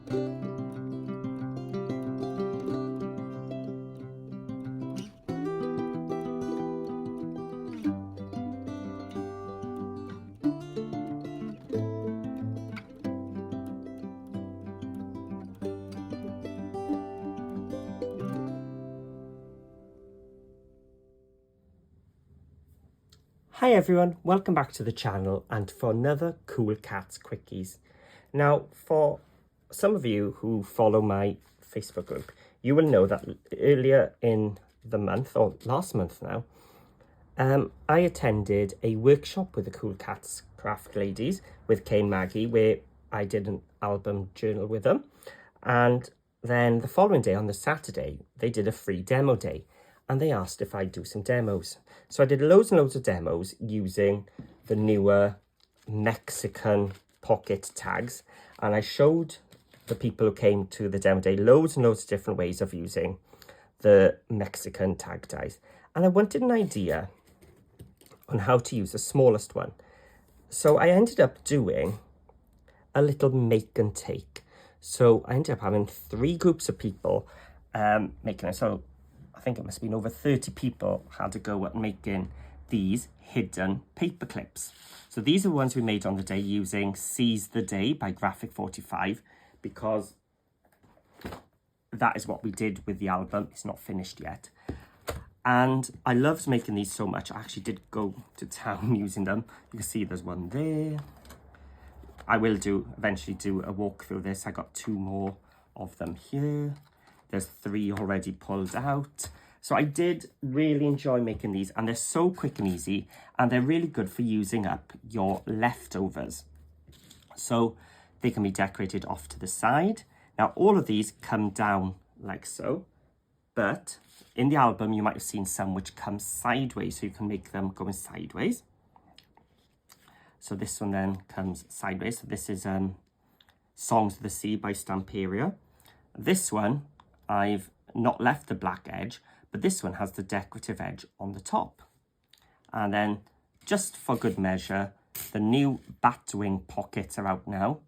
Hi everyone, welcome back to the channel and for another Cool Katz Quickies. Now, for some of you who follow my Facebook group, you will know that earlier in the month, or last month now, I attended a workshop with the Cool Katz Craft ladies with Kay and Maggie, where I did an album journal with them. And then the following day, on the Saturday, they did a free demo day. And they asked if I'd do some demos. So I did loads and loads of demos using the newer Mexican pocket tags. And I showed the people who came to the demo day loads and loads of different ways of using the Mexican tag dies. And I wanted an idea on how to use the smallest one. So I ended up doing a little make and take. So I ended up having 3 groups of people making it. So I think it must have been over 30 people had to go at making these hidden paper clips. So these are the ones we made on the day using Seize the Day by Graphic 45, because that is what we did with the album. It's not finished yet. And I loved making these so much. I actually did go to town using them. You can see there's one there. I will eventually do a walk through this. I got 2 more of them here. There's 3 already pulled out. So I did really enjoy making these, and they're so quick and easy, and they're really good for using up your leftovers. So they can be decorated off to the side. Now all of these come down like so, but in the album you might have seen some which come sideways, so you can make them going sideways. So this one then comes sideways. So this is Songs of the Sea by Stamperia. This one, I've not left the black edge, but this one has the decorative edge on the top. And then, just for good measure, the new Batwing pockets are out now.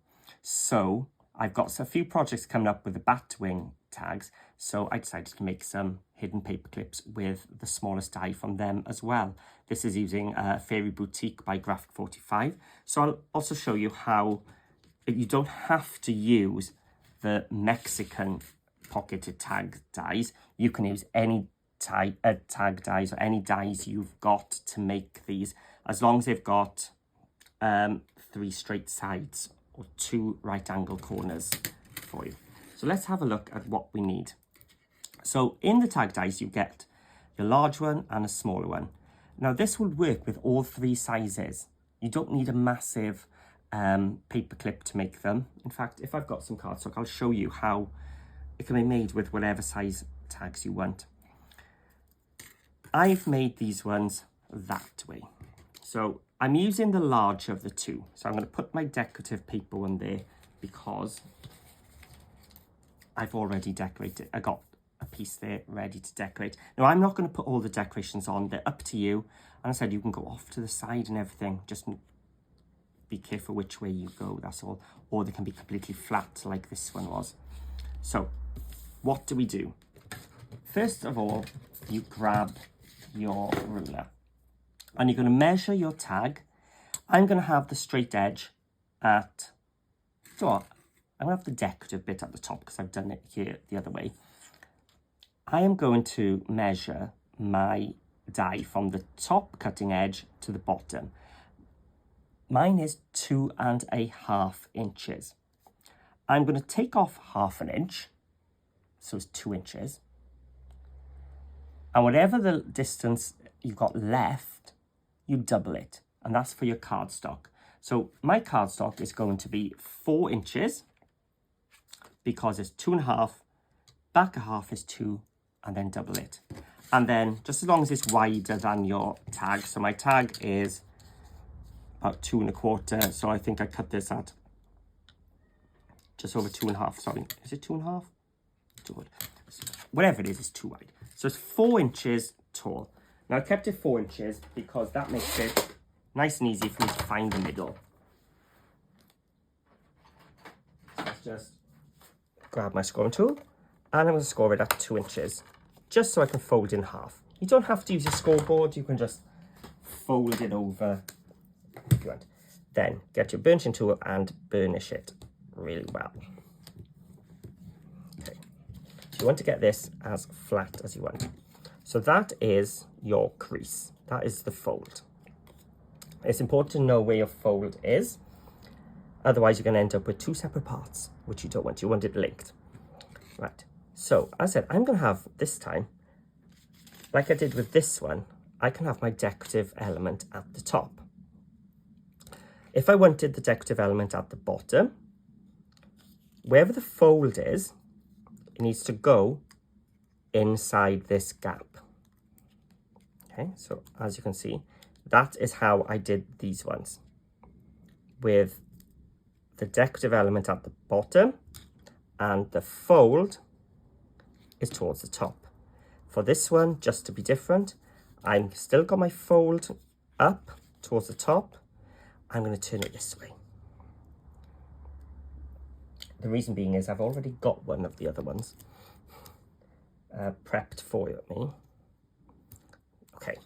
So I've got a few projects coming up with the Batwing tags, so I decided to make some hidden paper clips with the smallest die from them as well. This is using Fairy Boutique by Graphic 45. So I'll also show you how you don't have to use the Mexican pocketed tag dies. You can use any tag dies or any dies you've got to make these, as long as they've got 3 straight sides or 2 right angle corners for you. So let's have a look at what we need. So in the tag dies you get your large one and a smaller one. Now this will work with all 3 sizes. You don't need a massive paper clip to make them. In fact, if I've got some cardstock, I'll show you how it can be made with whatever size tags you want. I've made these ones that way. So I'm using the larger of the 2. So I'm going to put my decorative paper one there because I've already decorated. I got a piece there ready to decorate. Now I'm not going to put all the decorations on. They're up to you. And I said you can go off to the side and everything. Just be careful which way you go, that's all. Or they can be completely flat like this one was. So what do? First of all, you grab your ruler and you're going to measure your tag. I'm going to have the straight edge at, so I'm going to have the decorative bit at the top because I've done it here the other way. I am going to measure my die from the top cutting edge to the bottom. Mine is 2.5 inches. I'm going to take off 1/2 inch, so it's 2 inches. And whatever the distance you've got left, you double it. And that's for your cardstock. So my cardstock is going to be 4 inches because it's 2.5, back 1/2 is 2, and then double it. And then just as long as it's wider than your tag. So my tag is about 2.25. So I think I cut this at just over 2.5. Sorry, is it 2.5? Whatever it is, it's too wide. So it's 4 inches tall. Now I kept it 4 inches because that makes it nice and easy for me to find the middle. So let's just grab my scoring tool and I'm going to score it at 2 inches, just so I can fold in half. You don't have to use a scoreboard, you can just fold it over if you want. Then get your burnishing tool and burnish it really well. Okay, so you want to get this as flat as you want. So that is your crease, that is the fold. It's important to know where your fold is, otherwise you're going to end up with 2 separate parts, which you don't want. You want it linked. Right, so as I said, I'm going to have this time, like I did with this one, I can have my decorative element at the top. If I wanted the decorative element at the bottom, wherever the fold is, it needs to go inside this gap. Okay, so as you can see, that is how I did these ones, with the decorative element at the bottom and the fold is towards the top. For this one, just to be different, I'm still got my fold up towards the top. I'm going to turn it this way. The reason being is I've already got one of the other ones prepped for me. Okay.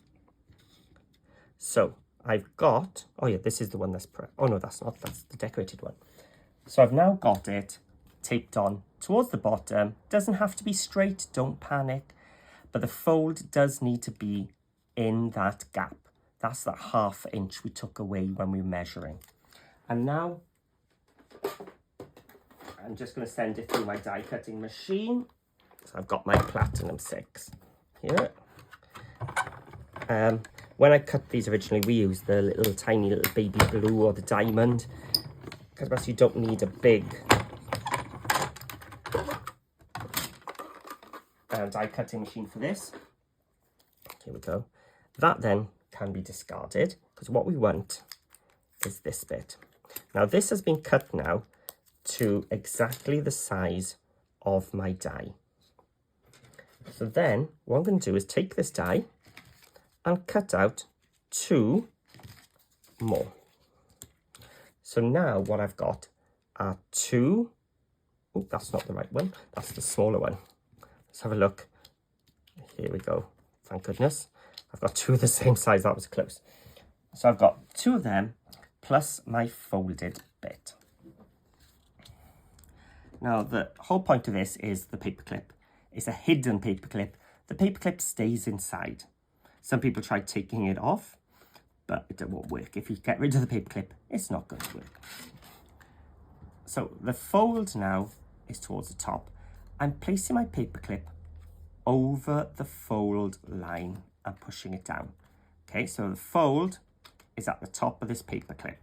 So I've got, oh yeah, this is the one that's prepped. Oh no, that's not, that's the decorated one. So I've now got it taped on towards the bottom. Doesn't have to be straight, don't panic. But the fold does need to be in that gap. That's that 1/2 inch we took away when we were measuring. And now I'm just going to send it through my die cutting machine. So I've got my Platinum 6 here. When I cut these originally, we used the little tiny little baby blue or the diamond, because you don't need a big die cutting machine for this. Here we go. That then can be discarded, because what we want is this bit. Now this has been cut now to exactly the size of my die. So then what I'm going to do is take this die and cut out 2 more. So now what I've got are 2, oh, that's not the right one, that's the smaller one. Let's have a look. Here we go, thank goodness. I've got 2 of the same size, that was close. So I've got 2 of them plus my folded bit. Now the whole point of this is the paperclip. It's a hidden paperclip. The paperclip stays inside. Some people try taking it off, but it won't work. If you get rid of the paperclip, it's not going to work. So the fold now is towards the top. I'm placing my paperclip over the fold line and pushing it down. Okay, so the fold is at the top of this paperclip.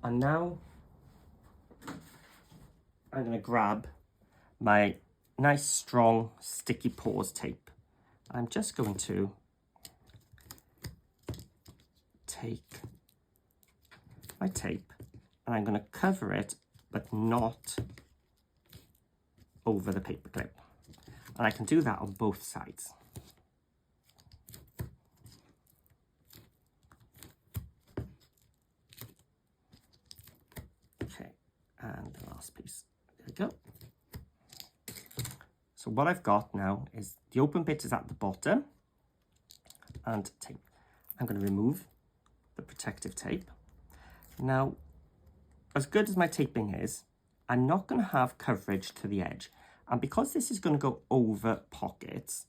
And now I'm going to grab my nice strong sticky paws tape. I'm just going to take my tape and I'm going to cover it, but not over the paperclip. And I can do that on both sides. Okay, and the last piece. There we go. So what I've got now is the open bit is at the bottom and tape. I'm going to remove the protective tape. Now, as good as my taping is, I'm not going to have coverage to the edge. And because this is going to go over pockets,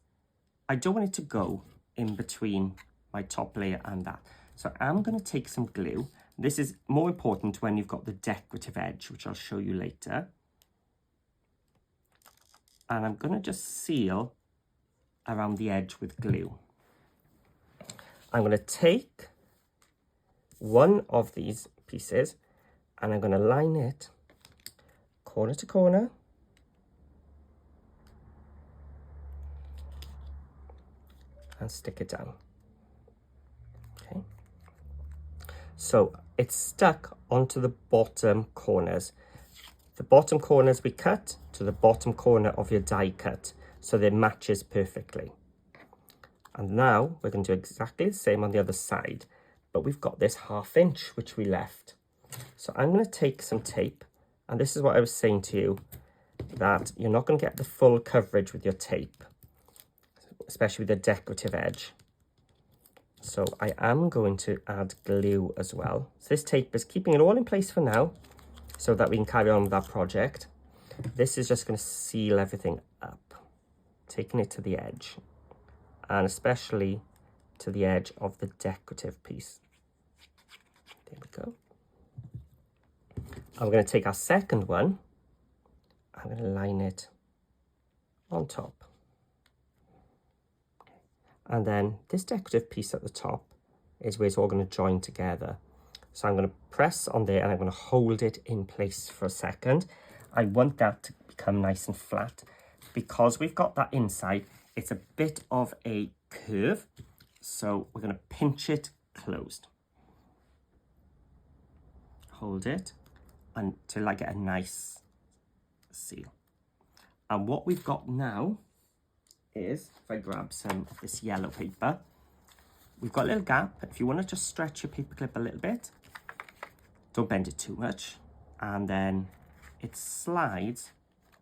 I don't want it to go in between my top layer and that. So I'm going to take some glue. This is more important when you've got the decorative edge, which I'll show you later. And I'm going to just seal around the edge with glue. I'm going to take one of these pieces and I'm going to line it corner to corner. And stick it down. Okay. So it's stuck onto the bottom corners. The bottom corners we cut to the bottom corner of your die cut, so they matches perfectly. And now we're going to do exactly the same on the other side, but we've got this 1/2 inch which we left. So I'm going to take some tape, and this is what I was saying to you. that you're not going to get the full coverage with your tape, especially with the decorative edge. So I am going to add glue as well. So this tape is keeping it all in place for now so that we can carry on with that project. This is just going to seal everything up, taking it to the edge, and especially to the edge of the decorative piece. There we go. I'm going to take our second one. I'm going to line it on top. And then this decorative piece at the top is where it's all going to join together. So I'm going to press on there and I'm going to hold it in place for a second. I want that to become nice and flat. Because we've got that inside, it's a bit of a curve. So we're going to pinch it closed. Hold it until I get a nice seal. And what we've got now is, if I grab some of this yellow paper, we've got a little gap. If you want to just stretch your paper clip a little bit, don't bend it too much, and then it slides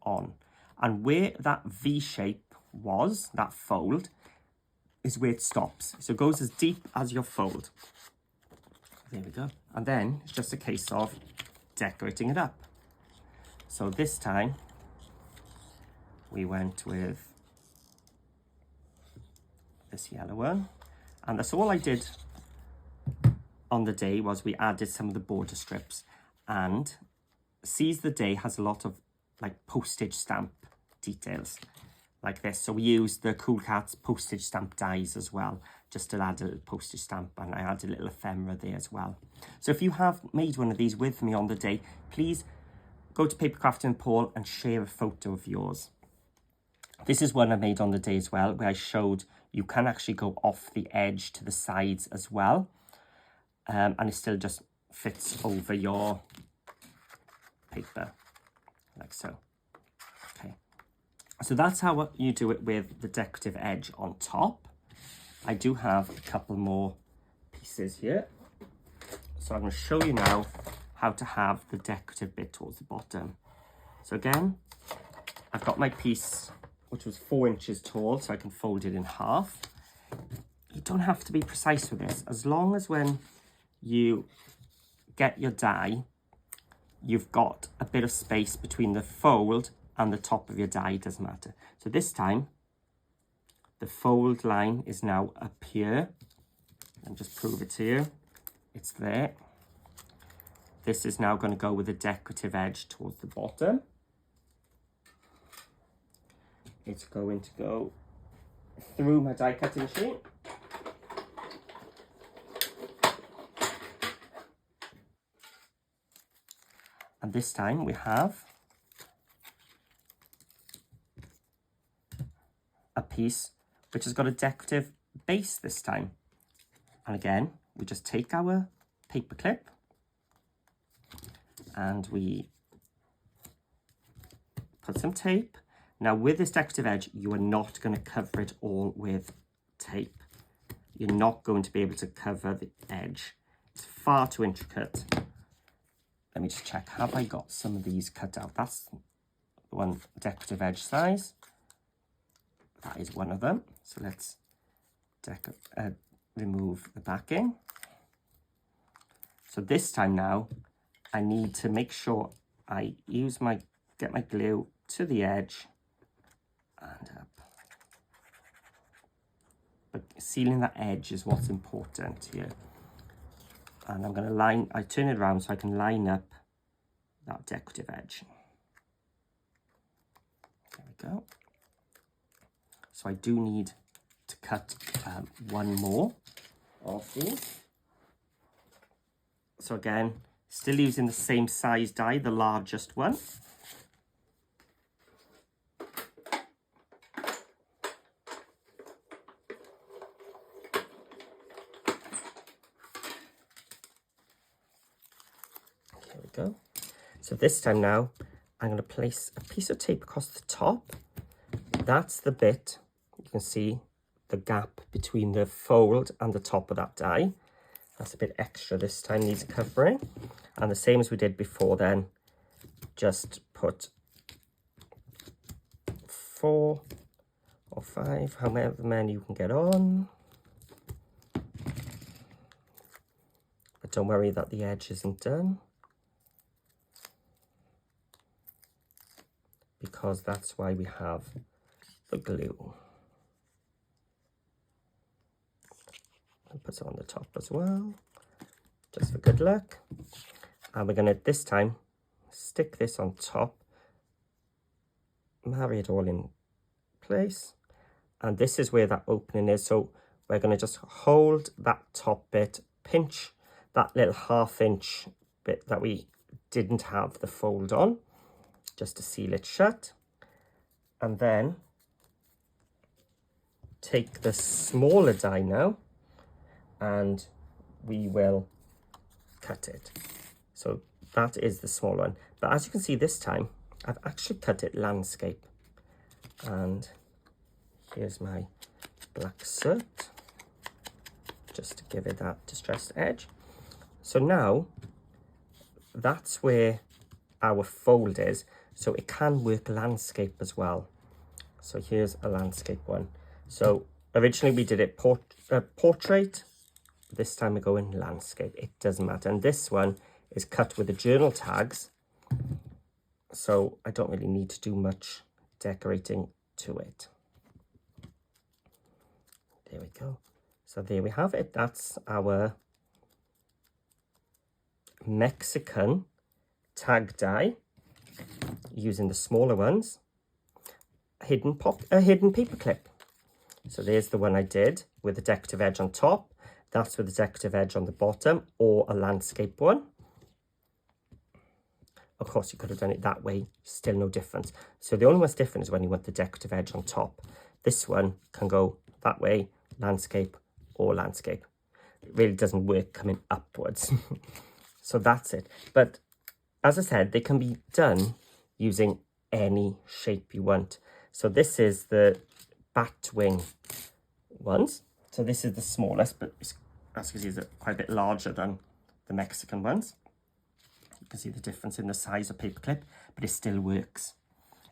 on. And where that V shape was, that fold, is where it stops. So it goes as deep as your fold. There we go. And then it's just a case of decorating it up. So this time we went with this yellow one, and that's all I did on the day. Was we added some of the border strips, and Seize the Day has a lot of like postage stamp details like this, so we used the Cool Katz postage stamp dies as well, just to add a little postage stamp, and I added a little ephemera there as well. So if you have made one of these with me on the day, please go to Paper Crafting with Paul and share a photo of yours. This is one I made on the day as well, where I showed you can actually go off the edge to the sides as well. And it still just fits over your paper, like so. Okay, so that's how you do it with the decorative edge on top. I do have a couple more pieces here. So I'm going to show you now how to have the decorative bit towards the bottom. So again, I've got my piece, which was 4 inches tall, so I can fold it in half. You don't have to be precise with this, as long as when you get your die, you've got a bit of space between the fold and the top of your die, it doesn't matter. So this time, the fold line is now up here. And just prove it to you. It's there. This is now going to go with a decorative edge towards the bottom. It's going to go through my die cutting machine. And this time we have a piece which has got a decorative base this time. And again, we just take our paper clip and we put some tape. Now with this decorative edge, you are not going to cover it all with tape. You're not going to be able to cover the edge. It's far too intricate. Let me just check, have I got some of these cut out? That's the one decorative edge size. That is one of them. So let's remove the backing. So this time now, I need to make sure I get my glue to the edge and up. But sealing that edge is what's important here. And I'm going to I turn it around so I can line up that decorative edge. There we go. So I do need to cut one more of these. So again, still using the same size die, the largest one. Here we go. So this time now, I'm going to place a piece of tape across the top. That's the bit, you can see the gap between the fold and the top of that die. That's a bit extra this time, needs covering. And the same as we did before then, just put 4 or 5, however many you can get on. But don't worry that the edge isn't done, because that's why we have the glue. And put it on the top as well, just for good luck. And we're going to, this time, stick this on top, marry it all in place. And this is where that opening is. So we're going to just hold that top bit, pinch that little 1/2 inch bit that we didn't have the fold on, just to seal it shut. And then take the smaller die now, and we will cut it. So that is the small one. But as you can see this time, I've actually cut it landscape. And here's my black soot, just to give it that distressed edge. So now, that's where our fold is. So it can work landscape as well. So here's a landscape one. So originally we did it portrait. This time we're going landscape. It doesn't matter. And this one is cut with the journal tags. So I don't really need to do much decorating to it. There we go. So there we have it. That's our Mexican tag die, using the smaller ones. A hidden paper clip. So there's the one I did with the decorative edge on top. That's with the decorative edge on the bottom, or a landscape one. Of course, you could have done it that way, still no difference. So the only one's different is when you want the decorative edge on top. This one can go that way, landscape or landscape. It really doesn't work coming upwards. So that's it. But as I said, they can be done using any shape you want. So this is the bat wing ones. So this is the smallest, but as you can see, it's quite a bit larger than the Mexican ones. You can see the difference in the size of paperclip, but it still works.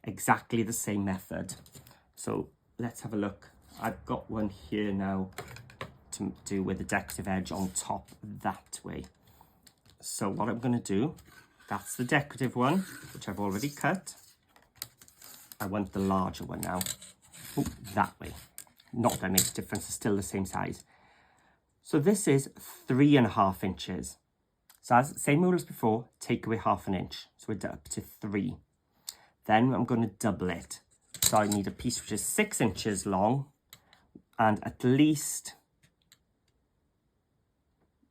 Exactly the same method. So let's have a look. I've got one here now to do with the decorative edge on top that way. So what I'm going to do, that's the decorative one, which I've already cut. I want the larger one now. Ooh, that way. Not that it makes a difference, it's still the same size. So this is 3.5 inches. So as same rule as before, take away 1/2 inch. So we're up to 3. Then I'm going to double it. So I need a piece which is 6 inches long and at least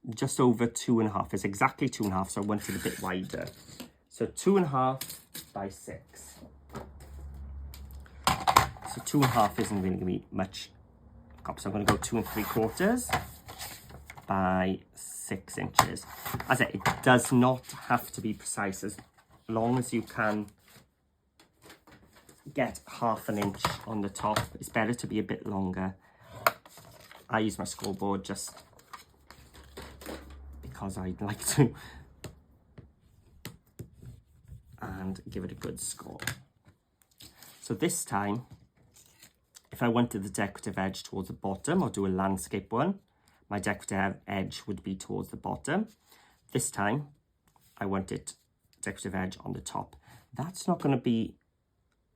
just over 2.5. It's exactly 2.5, so I want it a bit wider. So 2.5 by 6. So 2.5 isn't really going to be much. So I'm going to go 2 3/4 by 6 inches. As I said, it does not have to be precise, as long as you can get 1/2 inch on the top. It's better to be a bit longer. I use my scoreboard just because I'd like to, and give it a good score. So this time, if I wanted the decorative edge towards the bottom, or do a landscape one, my decorative edge would be towards the bottom. This time, I want it decorative edge on the top. That's not going to be,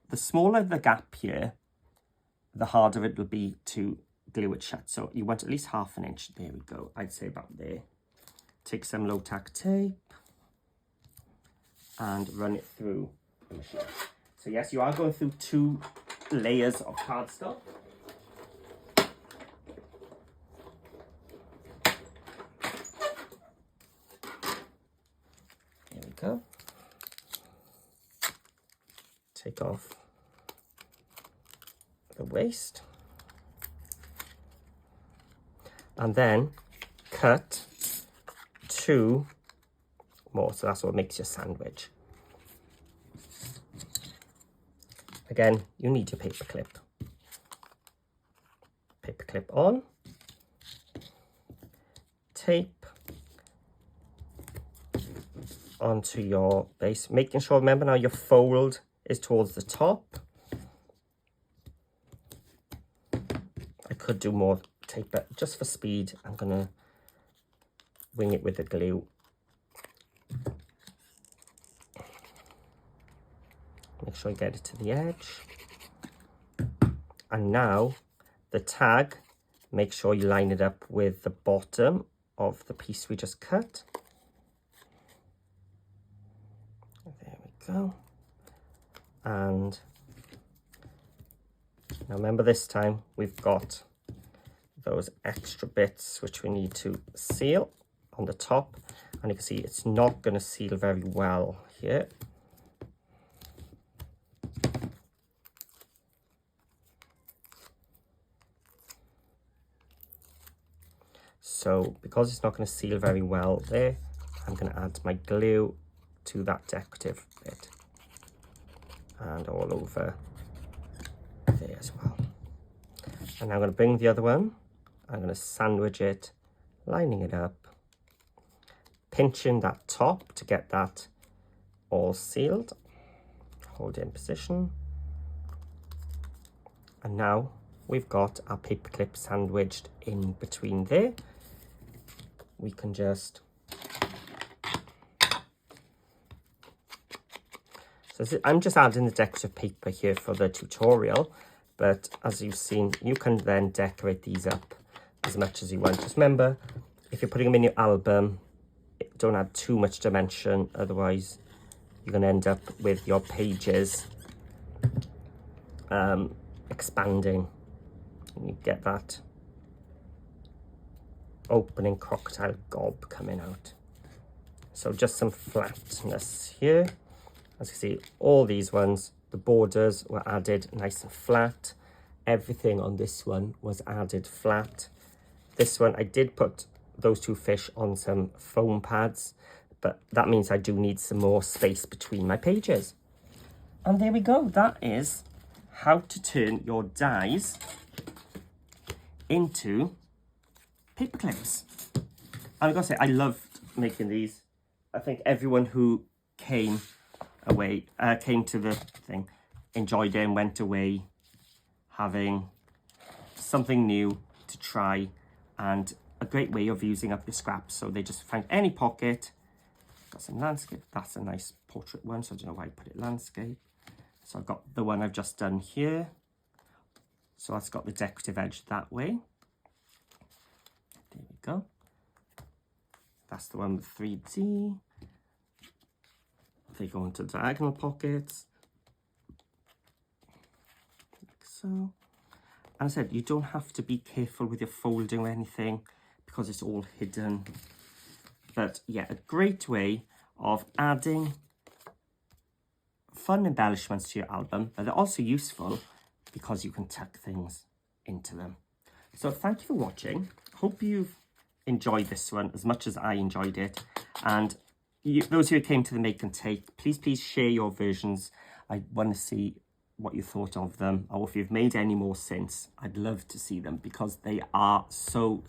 the smaller the gap here, the harder it will be to glue it shut. So you want at least 1/2 inch. There we go. I'd say about there. Take some low tack tape and run it through the machine. So yes, you are going through 2 layers of cardstock. There we go. Take off the waste. And then cut 2 more. So that's what makes your sandwich. Again, you need your paper clip. Paper clip on. Tape onto your base. Making sure, remember now, your fold is towards the top. could do more tape, but just for speed, I'm going to wing it with the glue. Make sure you get it to the edge. And now the tag, make sure you line it up with the bottom of the piece we just cut. There we go. And now remember, this time we've got those extra bits which we need to seal on the top, and you can see it's not going to seal very well here. So because it's not going to seal very well there, I'm going to add my glue to that decorative bit and all over there as well. And I'm going to bring the other one, I'm going to sandwich it, lining it up, pinching that top to get that all sealed, hold it in position. And now we've got our paper clip sandwiched in between there. We can just, so I'm just adding the decorative paper here for the tutorial, but as you've seen, you can then decorate these up as much as you want. Just remember, if you're putting them in your album, don't add too much dimension, otherwise you're going to end up with your pages expanding, and you get that opening crocodile gob coming out. So just some flatness here. As you see, all these ones, the borders were added nice and flat. Everything on this one was added flat. This one, I did put those two fish on some foam pads, but that means I do need some more space between my pages. And there we go. That is how to turn your dies into paper clips. And I've got to say, I loved making these. I think everyone who came to the thing enjoyed it and went away having something new to try, and a great way of using up your scraps. So they just find any pocket. Got some landscape. That's a nice portrait one, so I don't know why I put it landscape. So I've got the one I've just done here. So that's got the decorative edge that way. There we go. That's the one with 3D. They go into diagonal pockets. Like so. As I said, you don't have to be careful with your folding or anything because it's all hidden. But yeah, a great way of adding fun embellishments to your album, but they're also useful because you can tuck things into them. So thank you for watching. Hope you've enjoyed this one as much as I enjoyed it. And those who came to the make and take, please share your versions. I want to see what you thought of them, or if you've made any more since. I'd love to see them because they are so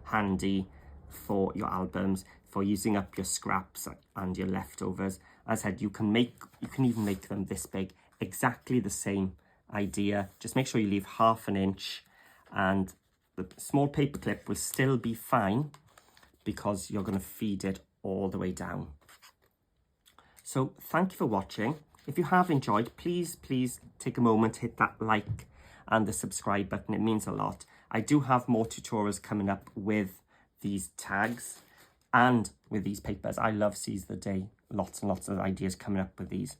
handy for your albums, for using up your scraps and your leftovers. As I said, you can even make them this big. Exactly the same idea. Just make sure you leave 1/2 inch, and the small paper clip will still be fine because you're going to feed it all the way down. So thank you for watching. If you have enjoyed, please take a moment, hit that like and the subscribe button. It means a lot. I do have more tutorials coming up with these tags and with these papers. I love Seize the Day. Lots and lots of ideas coming up with these.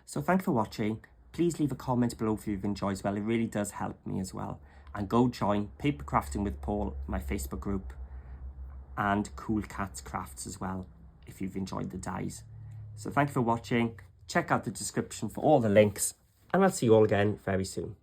So thank you for watching. Please leave a comment below if you've enjoyed as well. It really does help me as well. And go join Paper Crafting with Paul, my Facebook group, and Cool Katz Crafts as well if you've enjoyed the dies. So thank you for watching. Check out the description for all the links, and I'll see you all again very soon.